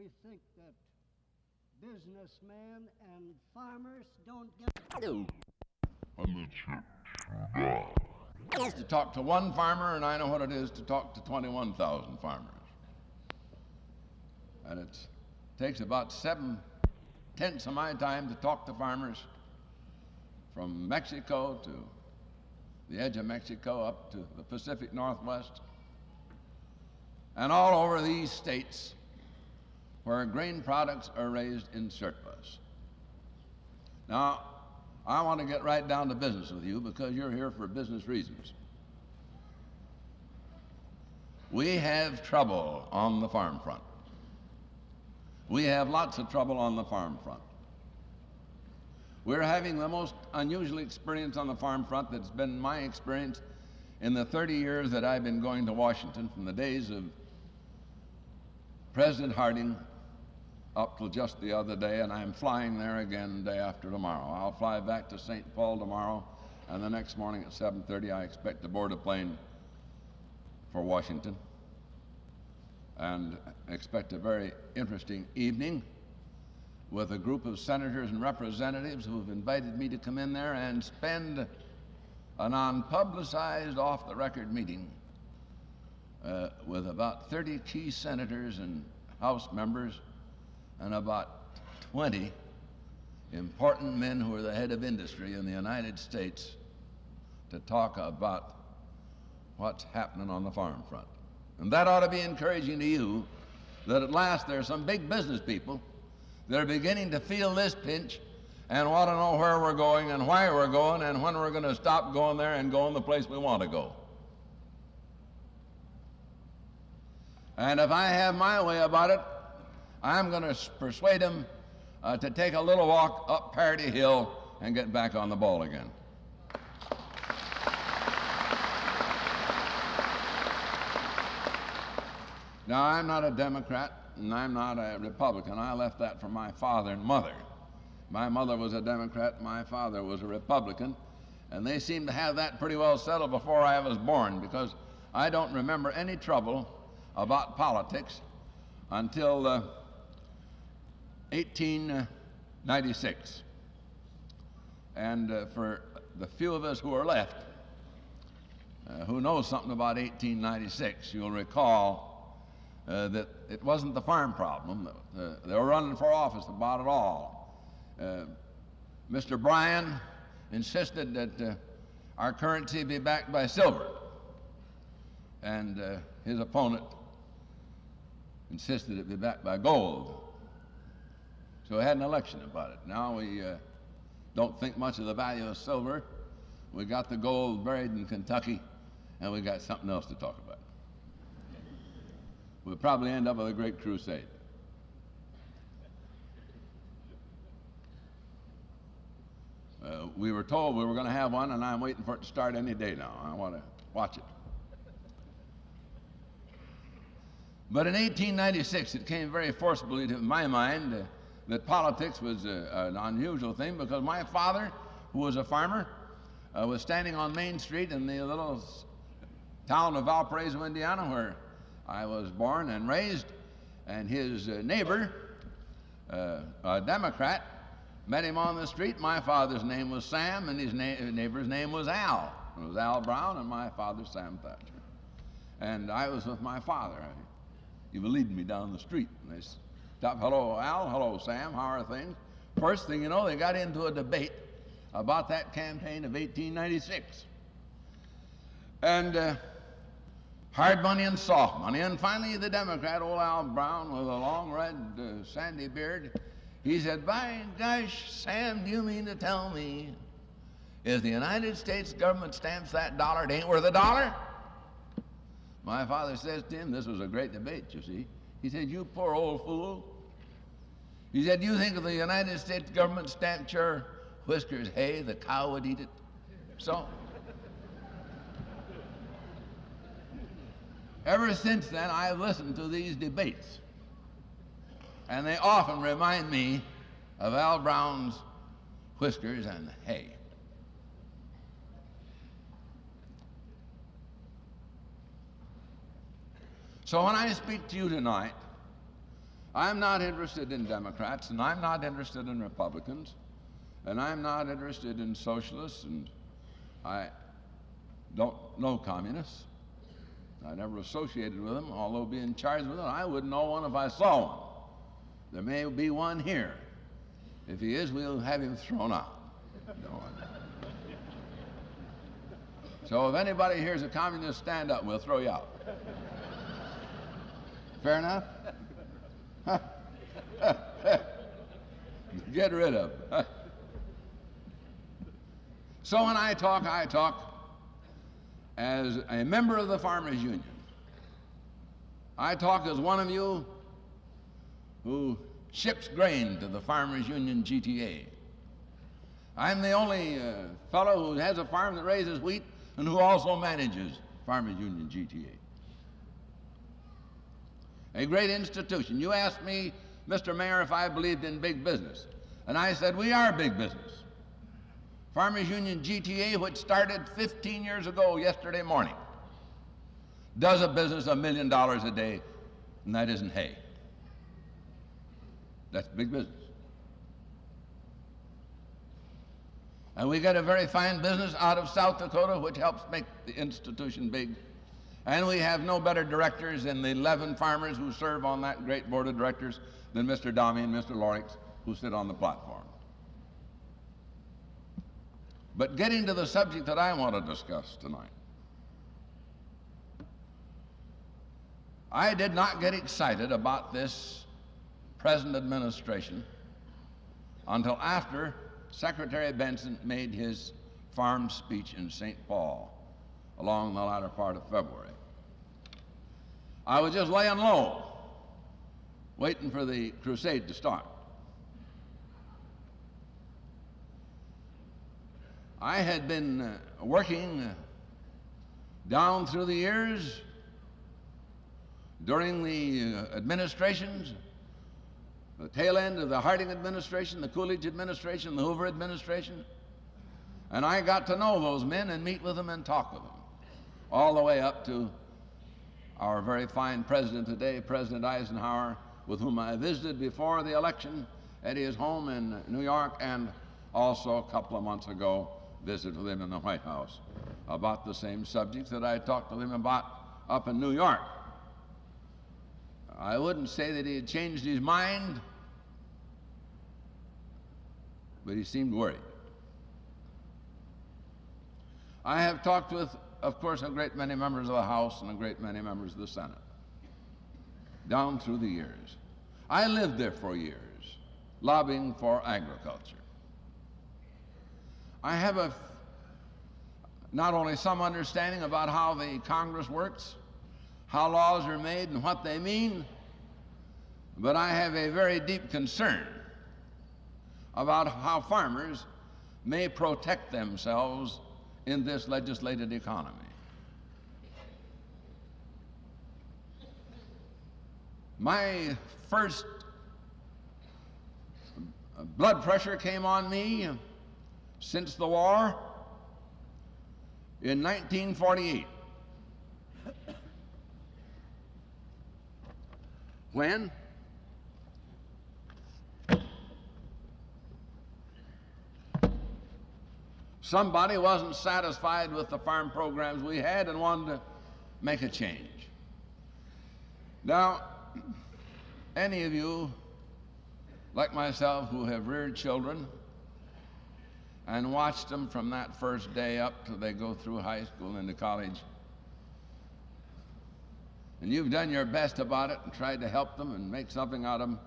we think that businessmen and farmers don't get to talk to one farmer, and I know what it is to talk to 21,000 farmers. And it takes about 7/10 of my time to talk to farmers from Mexico to the edge of Mexico up to the Pacific Northwest and all over these states where grain products are raised in surplus. Now, I want to get right down to business with you because you're here for business reasons. We have trouble on the farm front. We have lots of trouble on the farm front. We're having the most unusual experience on the farm front that's been my experience in the 30 years that I've been going to Washington, from the days of President Harding up till just the other day, and I'm flying there again day after tomorrow. I'll fly back to St. Paul tomorrow, and the next morning at 7:30 I expect to board a plane for Washington, and expect a very interesting evening with a group of senators and representatives who have invited me to come in there and spend a non-publicized, off-the-record meeting with about 30 key senators and House members and about 20 important men who are the head of industry in the United States to talk about what's happening on the farm front. And that ought to be encouraging to you, that at last there are some big business people that are beginning to feel this pinch and want to know where we're going and why we're going and when we're going to stop going there and go in the place we want to go. And if I have my way about it, I'm going to persuade them to take a little walk up Parity Hill and get back on the ball again. Now, I'm not a Democrat and I'm not a Republican. I left that for my father and mother. My mother was a Democrat, my father was a Republican, and they seemed to have that pretty well settled before I was born, because I don't remember any trouble about politics until 1896. And for the few of us who are left, who know something about 1896, you'll recall that it wasn't the farm problem. They were running for office about it all. Mr. Bryan insisted that our currency be backed by silver, and his opponent insisted it be backed by gold. So we had an election about it. Now we don't think much of the value of silver. We got the gold buried in Kentucky, and we got something else to talk about. We'll probably end up with a great crusade. We were told we were going to have one, and I'm waiting for it to start any day now. I want to watch it. But in 1896, it came very forcibly to my mind that politics was an unusual thing, because my father, who was a farmer, was standing on Main Street in the little town of Valparaiso, Indiana, where I was born and raised, and his neighbor, a Democrat, met him on the street. My father's name was Sam, and his neighbor's name was Al. It was Al Brown, and my father's Sam Thatcher. And I was with my father. He was leading me down the street, and they stopped. Hello, Al. Hello, Sam. How are things? First thing you know, they got into a debate about that campaign of 1896. And hard money and soft money. And finally, the Democrat, old Al Brown, with a long red sandy beard, he said, "By gosh, Sam, do you mean to tell me if the United States government stamps that dollar, it ain't worth a dollar?" My father says to him, this was a great debate, you see. He said, "You poor old fool." He said, "Do you think if the United States government stamped your whiskers hay, the cow would eat it?" So, ever since then, I've listened to these debates, and they often remind me of Al Brown's whiskers and hay. So when I speak to you tonight I'm not interested in Democrats, and I'm not interested in Republicans, and I'm not interested in socialists, and I don't know communists. I never associated with them, although being charged with it, I wouldn't know one if I saw one. There may be one here. If he is, we'll have him thrown out. So if anybody here's a communist, stand up and we'll throw you out. Fair enough? Get rid of it. So when I talk as a member of the Farmers Union. I talk as one of you who ships grain to the Farmers Union GTA. I'm the only fellow who has a farm that raises wheat and who also manages Farmers Union GTA. A great institution. You asked me, Mr. Mayor, if I believed in big business. And I said, we are big business. Farmers Union GTA, which started 15 years ago yesterday morning, does a business $1 million a day, and that isn't hay. That's big business. And we get a very fine business out of South Dakota, which helps make the institution big. And we have no better directors than the 11 farmers who serve on that great board of directors than Mr. Dahmy and Mr. Lorix, who sit on the platform. But getting to the subject that I want to discuss tonight, I did not get excited about this present administration until after Secretary Benson made his farm speech in St. Paul along the latter part of February. I was just laying low, waiting for the crusade to start. I had been working down through the years during the administrations, the tail end of the Harding administration, the Coolidge administration, the Hoover administration, and I got to know those men and meet with them and talk with them, all the way up to our very fine president today, President Eisenhower, with whom I visited before the election at his home in New York, and also a couple of months ago visited with him in the White House about the same subjects that I talked to him about up in New York. I wouldn't say that he had changed his mind, but he seemed worried. I have talked with, of course, a great many members of the House and a great many members of the Senate down through the years. I lived there for years, lobbying for agriculture. I have not only some understanding about how the Congress works, how laws are made and what they mean, but I have a very deep concern about how farmers may protect themselves in this legislated economy. My first blood pressure came on me since the war in 1948. When somebody wasn't satisfied with the farm programs we had and wanted to make a change. Now, any of you, like myself, who have reared children and watched them from that first day up till they go through high school and into college, and you've done your best about it and tried to help them and make something out of them,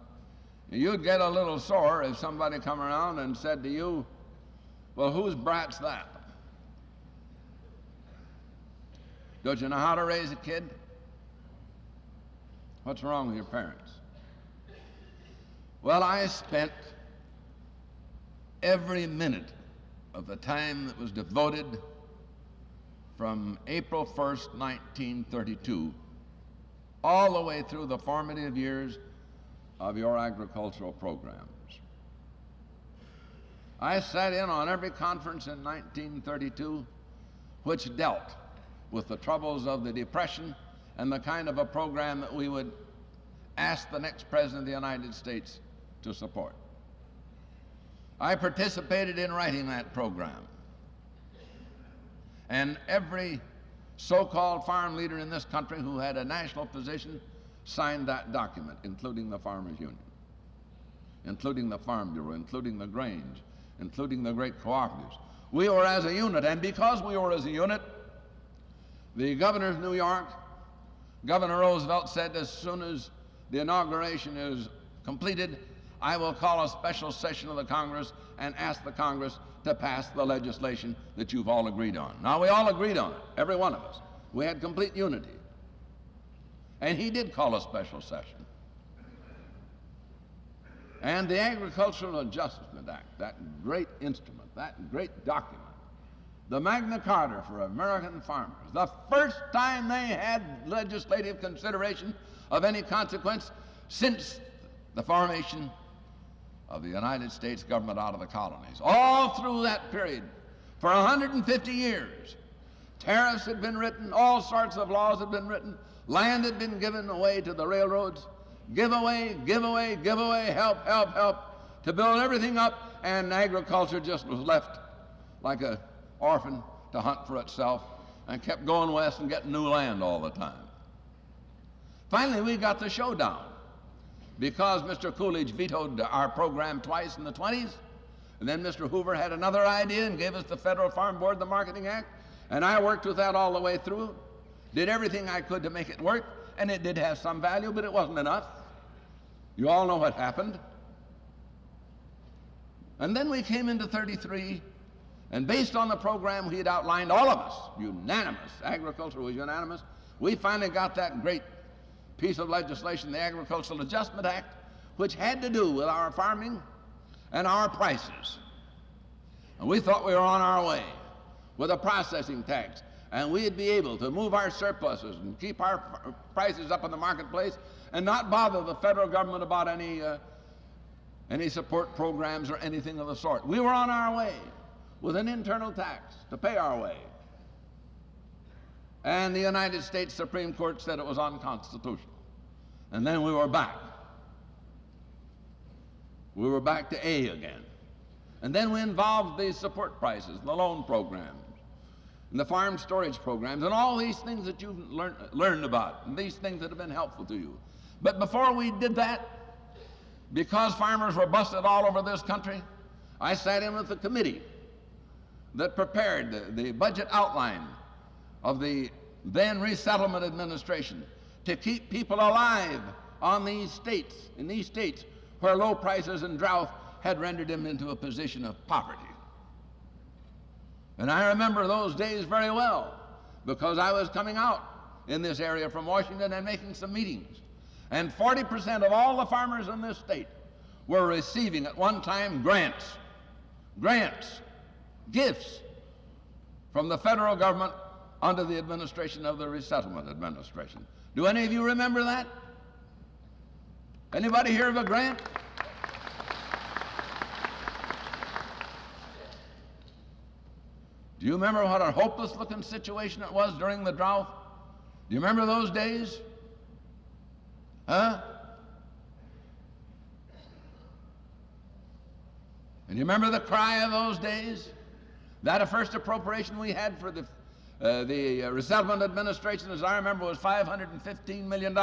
you'd get a little sore if somebody come around and said to you, well, whose brat's that? Don't you know how to raise a kid? What's wrong with your parents? Well, I spent every minute of the time that was devoted from April 1st, 1932, all the way through the formative years of your agricultural programs. I sat in on every conference in 1932 which dealt with the troubles of the Depression and the kind of a program that we would asked the next President of the United States to support. I participated in writing that program. And every so-called farm leader in this country who had a national position signed that document, including the Farmers Union, including the Farm Bureau, including the Grange, including the great cooperatives. We were as a unit, and because we were as a unit, the governor of New York, Governor Roosevelt, said as soon as the inauguration is completed, I will call a special session of the Congress and ask the Congress to pass the legislation that you've all agreed on. Now, we all agreed on it, every one of us. We had complete unity. And he did call a special session. And the Agricultural Adjustment Act, that great instrument, that great document, the Magna Carta for American farmers, the first time they had legislative consideration of any consequence since the formation of the United States government out of the colonies. All through that period, for 150 years, tariffs had been written, all sorts of laws had been written, land had been given away to the railroads, give away, give away, give away, help, help, help, to build everything up, and agriculture just was left like an orphan to hunt for itself and kept going west and getting new land all the time. Finally, we got the showdown because Mr. Coolidge vetoed our program twice in the 20s, and then Mr. Hoover had another idea and gave us the Federal Farm Board, the Marketing Act, and I worked with that all the way through, did everything I could to make it work, and it did have some value, but it wasn't enough. You all know what happened. And then we came into 33, and based on the program we had outlined, all of us, unanimous, agriculture was unanimous, we finally got that great piece of legislation, the Agricultural Adjustment Act, which had to do with our farming and our prices. And we thought we were on our way with a processing tax, and we'd be able to move our surpluses and keep our prices up in the marketplace and not bother the federal government about any support programs or anything of the sort. We were on our way with an internal tax to pay our way. And the United States Supreme Court said it was unconstitutional. And then we were back. We were back to A again. And then we involved the support prices, the loan programs, and the farm storage programs, and all these things that you've learned about, and these things that have been helpful to you. But before we did that, because farmers were busted all over this country, I sat in with the committee that prepared the budget outline of the then Resettlement Administration to keep people alive on these states, in these states where low prices and drought had rendered them into a position of poverty. And I remember those days very well because I was coming out in this area from Washington and making some meetings. And 40% of all the farmers in this state were receiving at one time grants, gifts from the federal government under the administration of the Resettlement Administration. Do any of you remember that? Anybody hear of a grant? Do you remember what a hopeless looking situation it was during the drought? Do you remember those days? Huh? And you remember the cry of those days? That first appropriation we had for the Resettlement Administration, as I remember, was $515 million.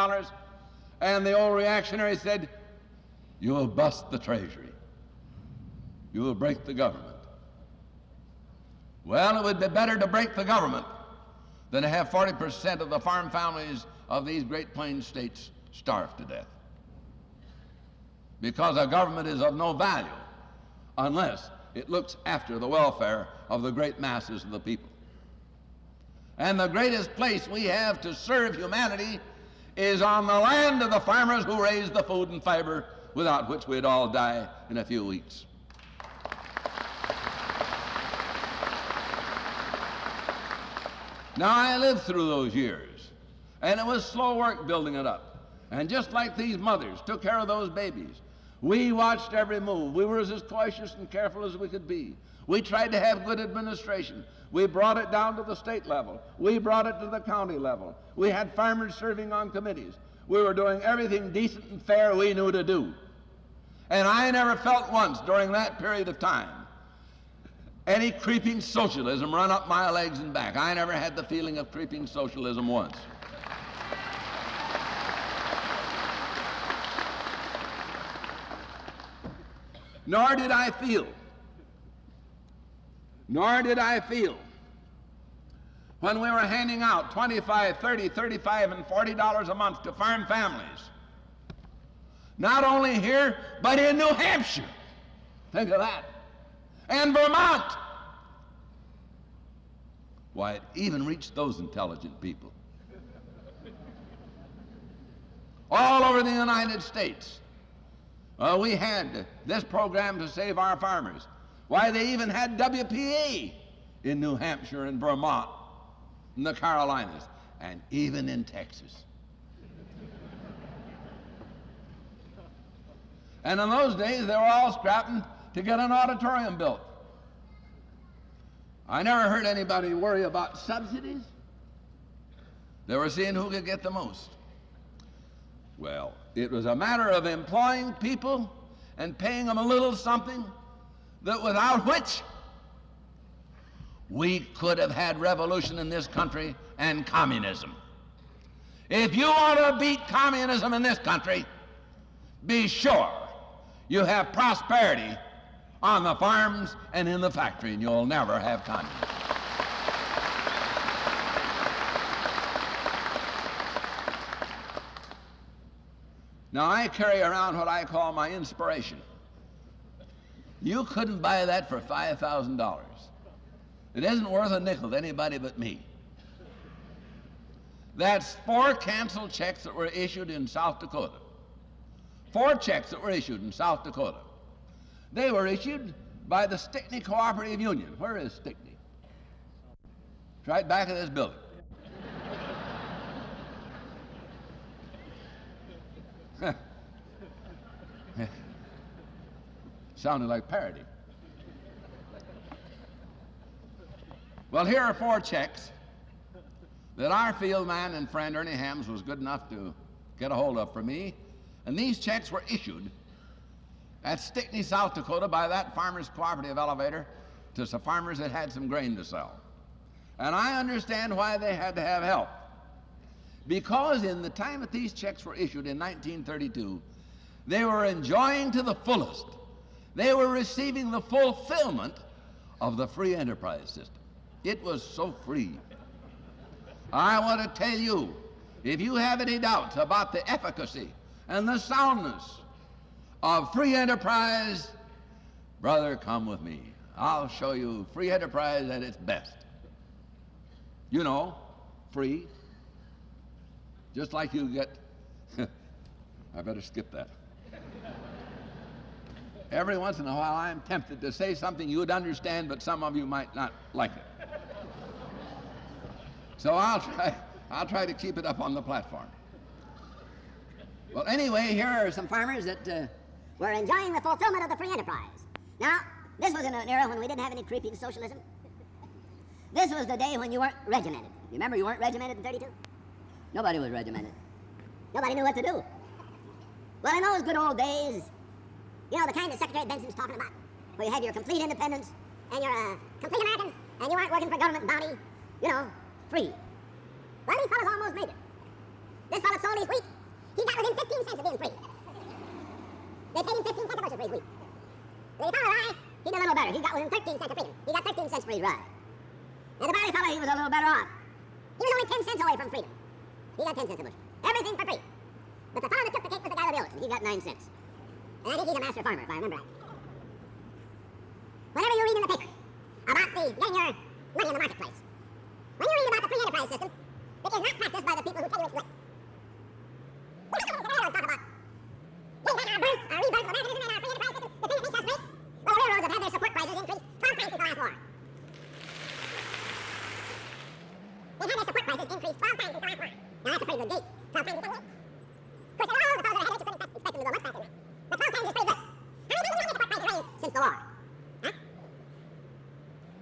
And the old reactionary said, you will bust the Treasury. You will break the government. Well, it would be better to break the government than to have 40% of the farm families of these Great Plains states starve to death. Because a government is of no value unless it looks after the welfare of the great masses of the people. And the greatest place we have to serve humanity is on the land of the farmers who raise the food and fiber without which we'd all die in a few weeks. Now, I lived through those years, and it was slow work building it up. And just like these mothers took care of those babies, we watched every move. We were as cautious and careful as we could be. We tried to have good administration. We brought it down to the state level. We brought it to the county level. We had farmers serving on committees. we were doing everything decent and fair we knew to do. And I never felt once during that period of time any creeping socialism run up my legs and back. I never had the feeling of creeping socialism once. Nor did I feel when we were handing out $25, $30, $35, and $40 a month to farm families, not only here, but in New Hampshire. Think of that. And Vermont. Why, it even reached those intelligent people. All over the United States. We had this program to save our farmers. Why, they even had WPA in New Hampshire and Vermont and the Carolinas, and even in Texas. And in those days, they were all scrapping to get an auditorium built. I never heard anybody worry about subsidies. They were seeing who could get the most. Well, it was a matter of employing people and paying them a little something that without which we could have had revolution in this country and communism. If you want to beat communism in this country, be sure you have prosperity on the farms and in the factory, and you'll never have communism. Now, I carry around what I call my inspiration. You couldn't buy that for $5,000. It isn't worth a nickel to anybody but me. That's 4 canceled checks that were issued in South Dakota. 4 checks that were issued in South Dakota. They were issued by the Stickney Cooperative Union. Where is Stickney? It's right back of this building. Sounded like parody. Well, here are 4 checks that our field man and friend Ernie Hams was good enough to get a hold of for me. And these checks were issued at Stickney, South Dakota by that farmers cooperative elevator to some farmers that had some grain to sell. And I understand why they had to have help. Because in the time that these checks were issued in 1932, they were enjoying to the fullest. They were receiving the fulfillment of the free enterprise system. It was so free. I want to tell you, if you have any doubts about the efficacy and the soundness of free enterprise, brother, come with me. I'll show you free enterprise at its best. You know, free. Just like you get, I better skip that. Every once in a while I'm tempted to say something you'd understand, but some of you might not like it. So I'll try to keep it up on the platform. Well, anyway, here are some farmers that were enjoying the fulfillment of the free enterprise. Now, this was in an era when we didn't have any creeping socialism. This was the day when you weren't regimented. You remember you weren't regimented in 32? Nobody was regimented. Nobody knew what to do. Well, in those good old days, you know, the kind that Secretary Benson's talking about, where you had your complete independence, and you're a complete American, and you aren't working for government bounty, you know, free. Well, these fellas almost made it. This fella sold his wheat. He got within 15 cents of being free. They paid him 15 cents a bushel for his wheat. The fellow rye, he did a little better. He got within 13 cents of freedom. He got 13 cents for his rye. And the barley fellow, he was a little better off. He was only 10 cents away from freedom. He got 10 cents a bushel. Everything for free. But the fellow that took the cake was the guy with the oats, and he got 9 cents. And I think he's a master farmer, if I remember right. Whenever you read in the paper about getting your money in the marketplace, when you read about the free enterprise system, it is not practiced by the people who tell you it's right. The railroads talk about getting back our birth, our rebirth of Americanism and our free enterprise system, the thing that makes us great. Well, the railroads have had their support prices increased 12 times since the last war. They've had their support prices increased 12 times since the last war. Now that's a pretty good gauge. 12 times is pretty good. Of course, there are all the fellows that had it, you couldn't expect them to go much faster than that. But 12 times is pretty good. How many people have their support prices raised since the war? Huh?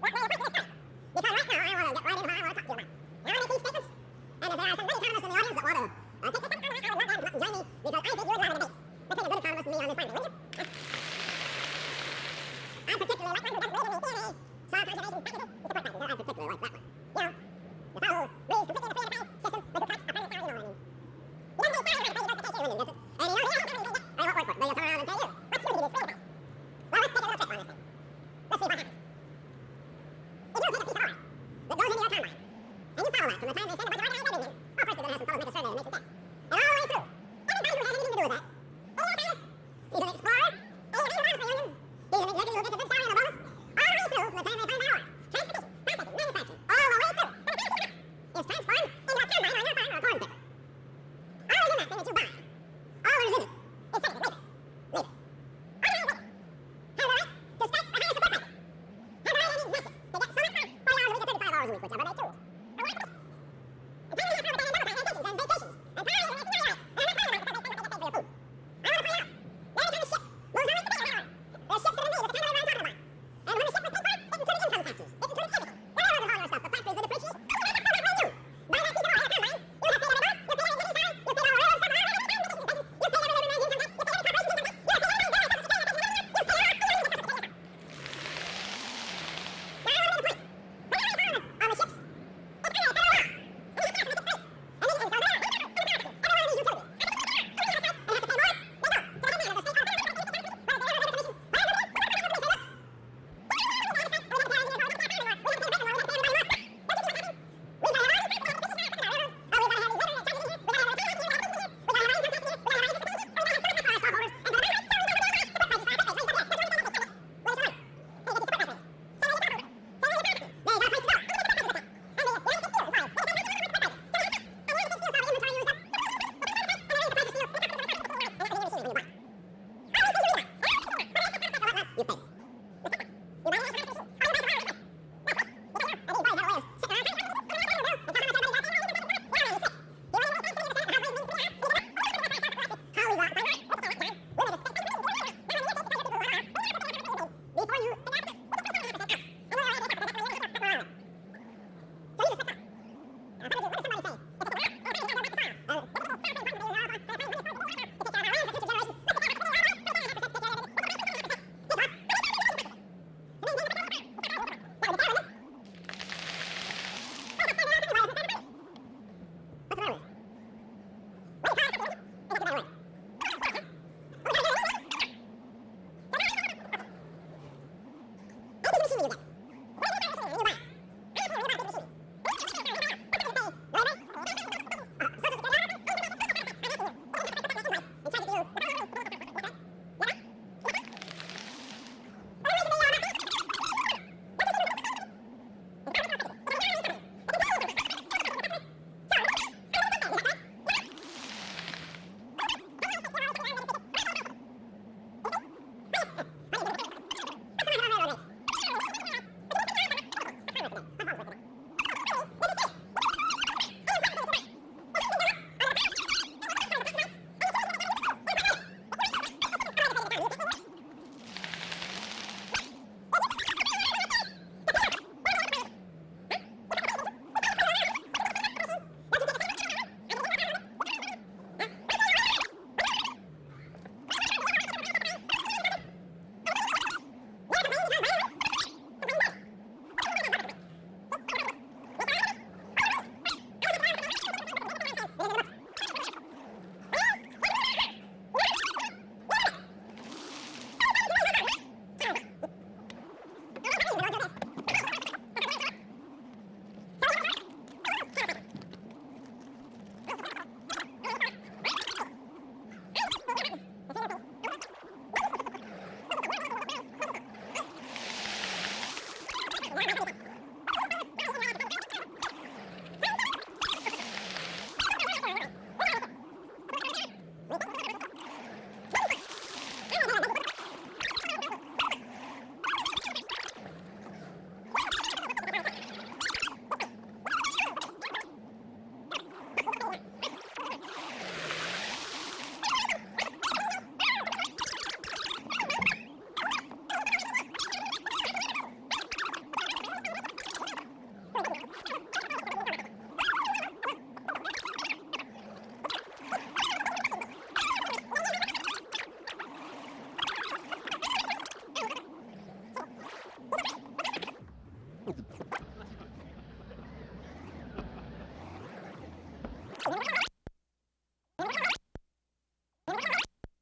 What way to put this time? Because right now, I want to get right into what I want to talk to you about. Now, I make these statements, and if there are some lady economists in the audience that want to take this up, I would love them to Thank you.